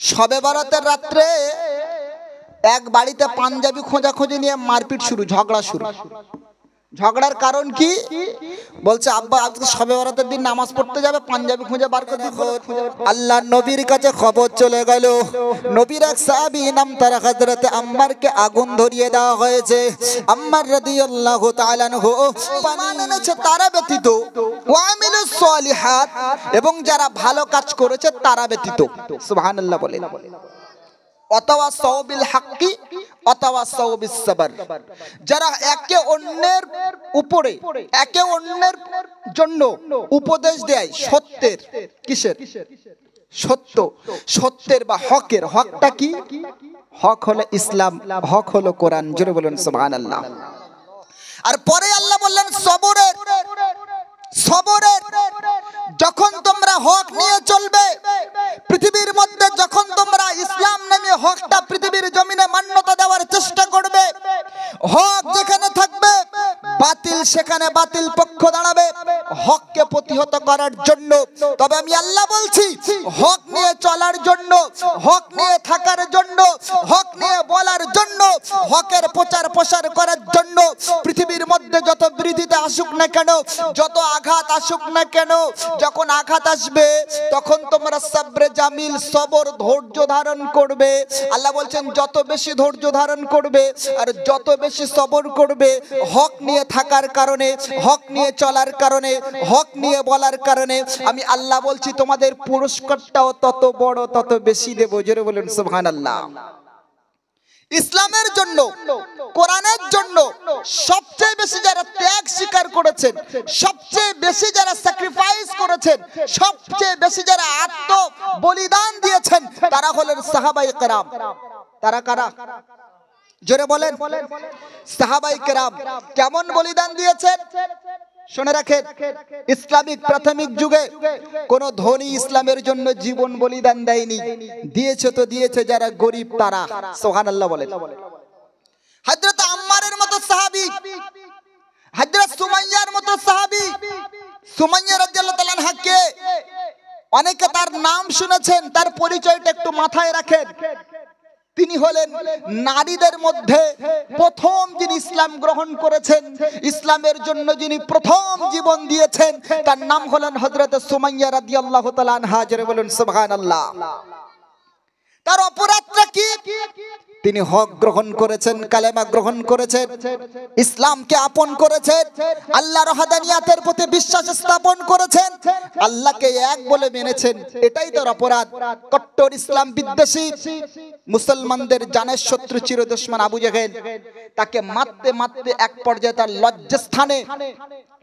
শবে বরাতের রাত্রে এক বাড়িতে পাঞ্জাবি খোঁজাখুঁজি নিয়ে মারপিট শুরু, ঝগড়া শুরু। ঝগড়ার কারণ কি? বলছে আব্বা আজকে শবে বরাতের দিন নামাজ পড়তে যাবে, পাঞ্জাবি খুঁজে বার করে দিই। আল্লাহ নবীর কাছে খবর চলে গেল, নবীর এক সাহাবী নাম তার হযরত আম্মারকে আগুন ধরিয়ে দেওয়া হয়েছে। আম্মার রাদিয়াল্লাহু তাআলা আনহু ঈমান এনেছে তারা ব্যতীত, ওয়া আমিলুস সালিহাত, এবং যারা ভালো কাজ করেছে তারা ব্যতীত। সুবহানাল্লাহ বলে। অতাওয়াসাউ বিল হাক্কি অতাওয়াসাউ বিস সাবর, যারা একে অন্যের উপরে একে অন্যের জন্য উপদেশ দেয় সত্যের। কিসের? সত্য, সত্যের বা হকের। হকটা কি? হক হলো ইসলাম, হক হলো কোরআন। জোরে বলুন সুবহানাল্লাহ। আর পরে আল্লাহ বললেন সবরের, সবরের। যখন তোমরা হক নিয়ে চলবে পৃথিবীর মধ্যে, যখন তোমরা ইসলাম নামে হকটা পৃথিবীর জমিনে মান্যতা দেওয়ার চেষ্টা করবে, হক যেখানে থাকবে বাতিল সেখানে বাতিল পক্ষ দাঁড়াবে হককে প্রতিহত করার জন্য। তবে আমি আল্লাহ বলছি, হক নিয়ে চলার জন্য, হক নিয়ে থাকার জন্য, হক নিয়ে বলার জন্য, হকের প্রচার প্রসার করার জন্য পৃথিবীর মধ্যে যত বিরোধিতা আসুক না কেন, যত আঘাত আসুক না কেন, যখন আঘাত আসবে তখন তোমরা সবরে জামিল, সবর, ধৈর্য ধারণ করবে। আল্লাহ বলছেন যত বেশি ধৈর্য ধারণ করবে আর যত বেশি সবর করবে, হক নিয়ে থাকার কারণে, হক নিয়ে চলার কারণে, হক নিয়ে বলার কারণে, আমি আল্লাহ বলছি তোমাদের পুরস্কারটাও তত বড়, তত বেশি দেব। জোরে বলুন সুবহানাল্লাহ। ইসলামের জন্য, কোরআনের জন্য সবচেয়ে বেশি যারা ত্যাগ স্বীকার করেছেন, সবচেয়ে বেশি যারা স্যাক্রিফাইস করেছেন, সবচেয়ে বেশি যারা আত্ম বলিদান দিয়েছেন, তারা হলেন সাহাবায়ে কেরাম। তারা কারা? জোরে বলেন। সাহাবায়ে কেরাম কেমন বলিদান দিয়েছেন শুনে রাখেন। ইসলামিক প্রাথমিক যুগে কোন ধনী ইসলামের জন্য জীবন বলিদান দেয়নি। দিয়েছে তো দিয়েছে যারা গরিব তারা। সুবহানাল্লাহ বলেন। হযরত আম্মারের মতো সাহাবী, হযরত সুমাইয়ার মতো সাহাবী, সুমাইয়া রাদিয়াল্লাহু তাআলা আনহাকে অনেকে তার নাম শুনেছেন, তার পরিচয়টা একটু মাথায় রাখেন। তিনি হলেন নারীদের মধ্যে প্রথম যিনি ইসলাম গ্রহণ করেছেন, ইসলামের জন্য যিনি প্রথম জীবন দিয়েছেন, তার নাম হলেন হযরত সুমাইয়া রাদিয়াল্লাহু তাআলা আনহা। জোরে বলুন সুবহানাল্লাহ। তার অপরাধটা কি? তিনি হক গ্রহণ করেছেন, কালেমা গ্রহণ করেছেন, ইসলামকে আপন করেছেন, আল্লাহর ওয়াহদানিয়াতের প্রতি বিশ্বাস স্থাপন করেছেন, আল্লাহকে এক বলে মেনেছেন। এটাই তার অপরাধ। কট্টর ইসলাম বিদ্বেষী, মুসলমানদের জানের শত্রু, চির দুশমন আবু জেহেল তাকে মারতে মারতে এক পর্যায়ে তার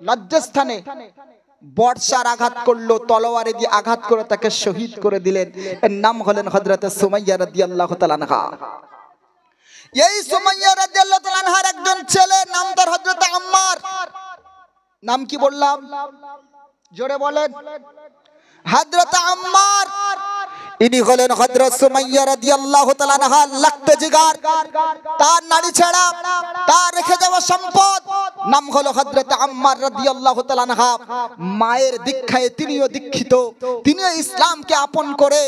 লজ্জাস্থানে বর্ষার আঘাত করলো, তলোয়ারে দিয়ে আঘাত করে তাকে শহীদ করে দিলেন। এর নাম হলেন হযরত সুমাইয়া রাদিয়াল্লাহু তাআলা আনহা। এই সুমাইয়া রাদিয়াল্লাহু তাআলা আনহার একজন ছেলে, নাম তার হযরত আম্মার। নাম কি বললাম? জোরে বলেন। হযরত আম্মার ইনি হলেন হযরত সুমাইয়া রাদিয়াল্লাহু তাআলা আনহা লাখতে জিগার। তার নারী ছাড়া তার রেখে যাওয়া সম্পদ, নাম হলো হযরত আম্মার রাদিয়াল্লাহু তাআলা আনহা। মায়ের দীক্ষায় তিনিও দীক্ষিত, তিনিও ইসলামকে আপন করে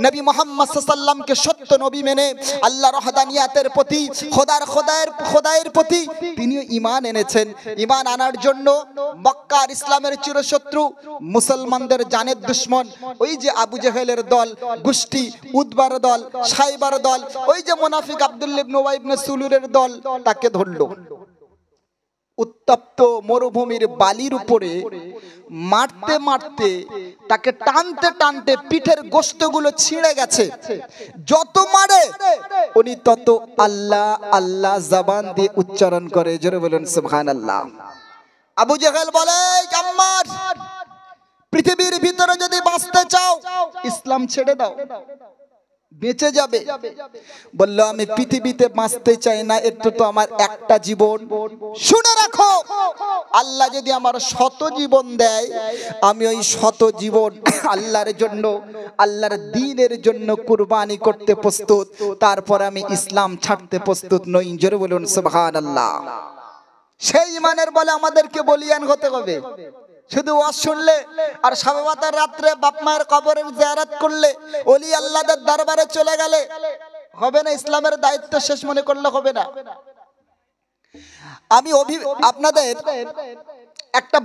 নবী মুহাম্মদ সাল্লাল্লাহু আলাইহি ওয়াসাল্লামকে সত্য নবী মেনে আল্লাহর ওয়াহদানিয়াতের প্রতি, খোদায়ের প্রতি তিনিও ঈমান এনেছেন। ঈমান আনার জন্য মক্কার ইসলামের চিরশত্রু, মুসলমানদের জানের দুশমন, ওই যে আবু জেহেলের দল, গোষ্ঠী, উতবার দল, সাইবার দল, ওই যে মুনাফিক আব্দুল্লাহ ইবনে উবাই ইবনে সুলুলের দল, তাকে ধরলো। উত্তপ্ত মরুভূমির বালির উপরে মারতে মারতে, তাকে টানতে টানতে পিঠের গোশতগুলো ছিঁড়ে গেছে। যত মারে উনি তত আল্লাহ আল্লাহ জবান দিয়ে উচ্চারণ করে। জোরে বলুন সুবহানাল্লাহ। আবু জেহেল বলে, আম্মার, পৃথিবীর ভিতরে যদি বাঁচতে চাও ইসলাম ছেড়ে দাও, বেঁচে যাবে। বলল আমি পৃথিবীতে বাঁচতে চাই না, একটু তো আমার একটা জীবন। শুনে রাখো, আল্লাহ যদি আমার শত জীবন দেয়, আমি ওই শত জীবন আল্লাহর জন্য, আল্লাহর দ্বীনের জন্য কুরবানি করতে প্রস্তুত। তারপর আমি ইসলাম ছাড়তে প্রস্তুত নই। জোরে বলুন সুবহানাল্লাহ। সেই ঈমানের বলে আমাদেরকে বলিয়ান হতে হবে। শুধু ওয়াজ শুনলে আর শবে বরাতের রাত্রে বাপ মায়ের কবরের জিয়ারত করলে ওলি আল্লাহদের দরবারে চলে গেলে হবে না। ইসলামের দায়িত্ব শেষ মনে করলে হবে না। আমি আপনাদের একটা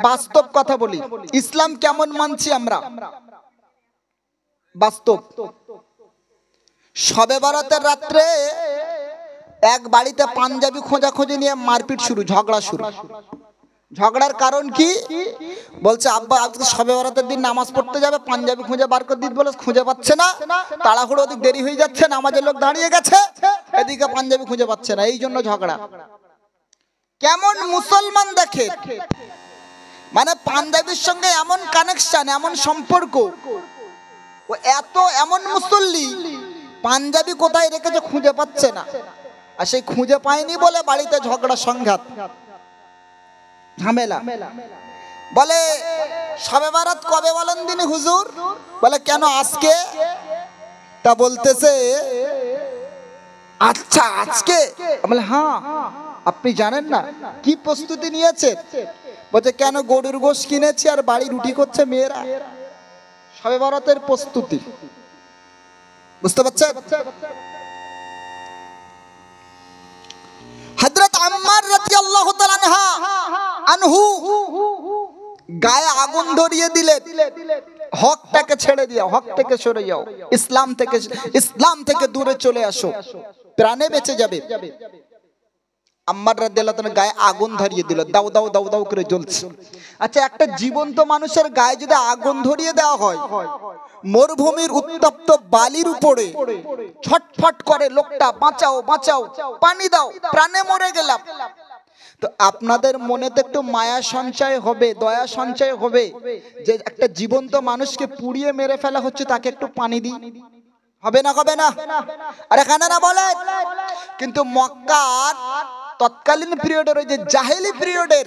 বাস্তব কথা বলি, ইসলাম কেমন মানছি আমরা। বাস্তব, শবে বরাতের রাত্রে এক বাড়িতে পাঞ্জাবি খোঁজাখুঁজি নিয়ে মারপিট শুরু, ঝগড়া শুরু। ঝগড়ার কারণ কি? বলছে আব্বা আজকে শবে বরাতের দিন নামাজ পড়তে যাবে, পাঞ্জাবি খুঁজে বার করে দিতে বলে খুঁজে পাচ্ছে না, তাড়াহুড়ো, ওদিক দেরি হয়ে যাচ্ছে, নামাজের লোক দাঁড়িয়ে গেছে, এদিকে পাঞ্জাবি খুঁজে পাচ্ছে না, এই জন্য ঝগড়া। কেমন মুসলমান দেখে, মানে পাঞ্জাবির সঙ্গে এমন কানেকশন, এমন সম্পর্ক, ও এমন মুসল্লি পাঞ্জাবি কোথায় রেখেছে খুঁজে পাচ্ছে না, আর সেই খুঁজে পায়নি বলে বাড়িতে ঝগড়া, সংঘাত, ঝামেলা। বলে শবে বরাত কবে বলেন দিনে হুজুর? বলে কেন আজকে? তা বলতেছে আচ্ছা আজকে। বলে হ্যাঁ। আপনি জানেন না কি প্রস্তুতি নিয়েছে? বলছে কেন? গরুর গোশ কিনেছি আর বাড়ি রুটি করছে মেয়েরা, শবে বরাতের প্রস্তুতি। বুঝতে পারছেন? হযরত আম্মার রাদিয়াল্লাহু তাআলা আনহু গায়ে আগুন ধরিয়ে দিলে, হকটাকে ছেড়ে দিও, হক থেকে সরে যাও, ইসলাম থেকে দূরে চলে আসো, প্রাণে বেঁচে যাবে। আম্মার রাদিয়াল্লাহু তাআলা গায়ে আগুন ধরিয়ে দিল, দাও দাও দাও দাও করে জ্বলছে। আচ্ছা, একটা জীবন্ত মানুষের গায়ে যদি আগুন ধরিয়ে দেওয়া হয়, মরুভূমির উত্তপ্ত বালির উপরে ছটফট করে লোকটা, বাঁচাও বাঁচাও, পানি দাও, প্রাণে মরে গেলাম। তো আপনাদের মনে তো একটু মায়া সঞ্চয় হবে, দয়া সঞ্চয় হবে, যে একটা জীবন্ত মানুষকে পুড়িয়ে মেরে ফেলা হচ্ছে, তাকে একটু পানি দিই, হবে না? হবে না? আর এখানে না বলে। কিন্তু মক্কার তৎকালীন পিরিয়ডের, ওই যে জাহেলি পিরিয়ডের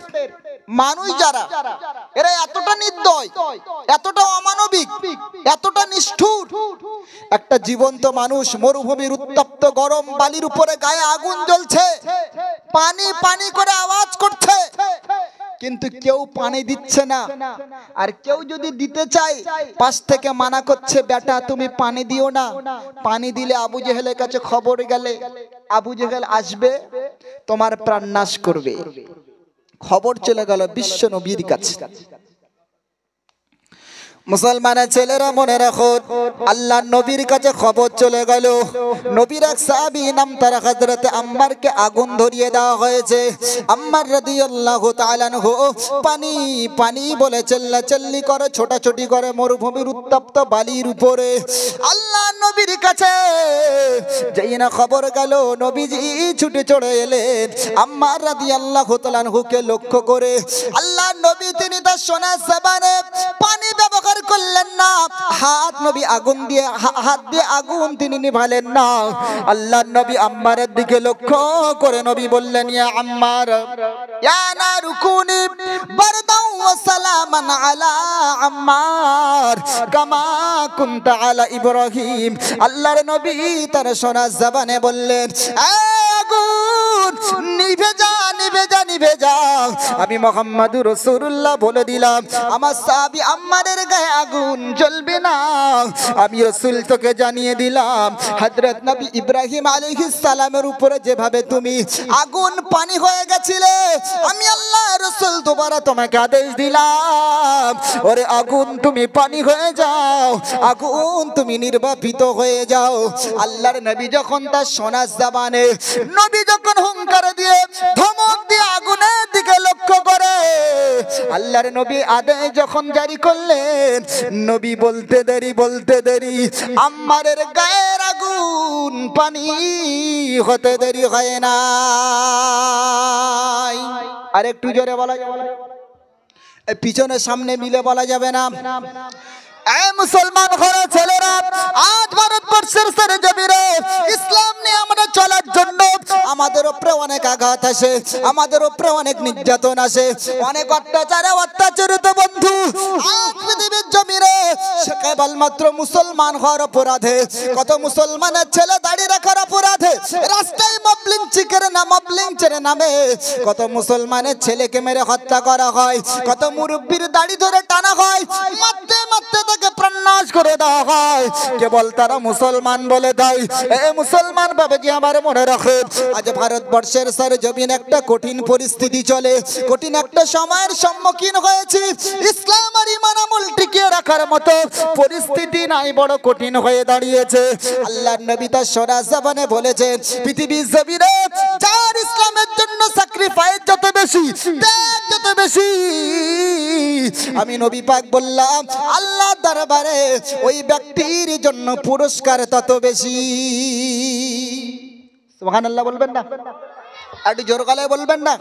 মানুষ যারা, এরা এতটা নির্দয়, এতটা অমানবিক, এতটা নিষ্ঠুর, একটা জীবন্ত মানুষ মরুভূমির উত্তপ্ত গরম বালির উপরে গায়ে আগুন জ্বলছে, পানি পানি করে আওয়াজ করছে, কিন্তু কেউ পানি দিচ্ছে না। আর কেউ যদি দিতে চায়, পাশ থেকে মানা করছে, বেটা তুমি পানি দিও না, পানি দিলে আবু জেহেলের কাছে খবর গেলে আবু জেহেল আসবে, তোমার প্রাণ নাশ করবে। খবর চলে গেল বিশ্ব নবীর কাছে। মুসলমানের ছেলেরা মনে রাখো, আল্লাহ নবীর কাছে খবর চলে গেল, নবীর এক সাহাবী নাম তার হযরত আম্মারকে আগুন ধরিয়ে দেওয়া হয়েছে। আম্মার রাদিয়াল্লাহু তাআলা আনহু পানি পানি বলে চিল্লাচিল্লি করে, ছোটাছুটি করে মরুভূমির উত্তপ্ত বালির উপরে। আল্লাহ নবীর কাছে যেই না খবর গেল, নবীজি ছুটে চলে এলেন আম্মার রাদিয়াল্লাহু তাআলা আনহুকে লক্ষ্য করে। আল্লাহ নবী তিনি তার সোনার জবানে পানি ব্যবহার করলেন না, হাত নবী আগুন দিয়ে, হাত দিয়ে আগুন তিনি নিভালেন না। আল্লাহ নবী আম্মারের দিকে লক্ষ্য করে নবী বললেন, ইয়া আম্মার, ইয়া নারু কুনি বারদাও ওয়া সালামান আলা আম্মার কামা কুনতা আলা ইব্রাহিম। আল্লাহর নবী তার সোনার জবানে বললেন, আগুন নিভে যা, নিভে যা, নিভে যা। আমি মুহাম্মদুর রাসূলুল্লাহ বলে দিলাম, আমার সাহাবী আম্মারের গায়ে আগুন জ্বলবে না। আমি রাসূল তোকে জানিয়ে দিলাম, হযরত নবী ইব্রাহিম আলাইহিস সালামের উপরে যেভাবে তুমি আগুন পানি হয়ে গেছিলে, আমি আল্লাহ রাসূল দুবারা তোমাকে আদেশ দিলাম, ওরে আগুন তুমি পানি হয়ে যাও, আগুন তুমি নির্বাপিত হয়ে যাও। আল্লাহর নবী যখন তার সোনার জবানে, নবী যখন হুঙ্কার দিয়ে, ধমক দিয়ে আগুনের দিকে লক্ষ্য করে, আল্লাহর নবী আদেশ যখন জারি করলেন, নবী বলতে দেরি আম্মারের গায়ের আগুন পানি হতে দেরি হয় না। আর একটু জোরে বলা যাবে, পিছনে সামনে মিলে বলা যাবে না। মুসলমান ঘরের ছেলেরা, আজ ভারতবর্ষের জমিনে ইসলাম নিয়ে আমরা চলার জন্য আমাদের উপরে অনেক আঘাত আসে, আমাদের উপরে অনেক নির্যাতন আসে, অনেক অত্যাচারিত বন্ধু আজ পৃথিবীর জমিনে কেবলমাত্র মুসলমান হওয়ার অপরাধে, কত মুসলমানের ছেলে দাড়ি রাখার অপরাধে রাস্তায় মবলিং চিকের না মবলিং চেনে নামে কত মুসলমানের ছেলেকে মেরে হত্যা করা হয়, কত মুরব্বির দাড়ি ধরে টানা হয়, মারতে মারতে তাকে প্রাণনাশ করে দেওয়া হয়, কেবল তারা মুসলমান বলে দেয়। এ মুসলমান ভাবে কি আমার মনে রাখে, আজ ভারতবর্ষের সরজমিন একটা কঠিন পরিস্থিতি চলে, কঠিন একটা সময়ের সম্মুখীন হয়েছি। ইসলাম আর ঈমান আমল টিকিয়ে রাখার মতো পরিস্থিতি নাই, বড় কঠিন হয়ে দাঁড়িয়েছে। আল্লাহর নবী তার সরা জবানে বলেছেন, পৃথিবীর জমিনে যার ইসলামের জন্য স্যাক্রিফাইস যত বেশি, ত্যাগ যত বেশি, আমি নবী পাক বললাম আল্লাহ দরবারে ওই ব্যক্তির জন্য পুরস্কার তত বেশি। সুবহানাল্লাহ বলবেন না? একটু জোর গলায় বলবেন না?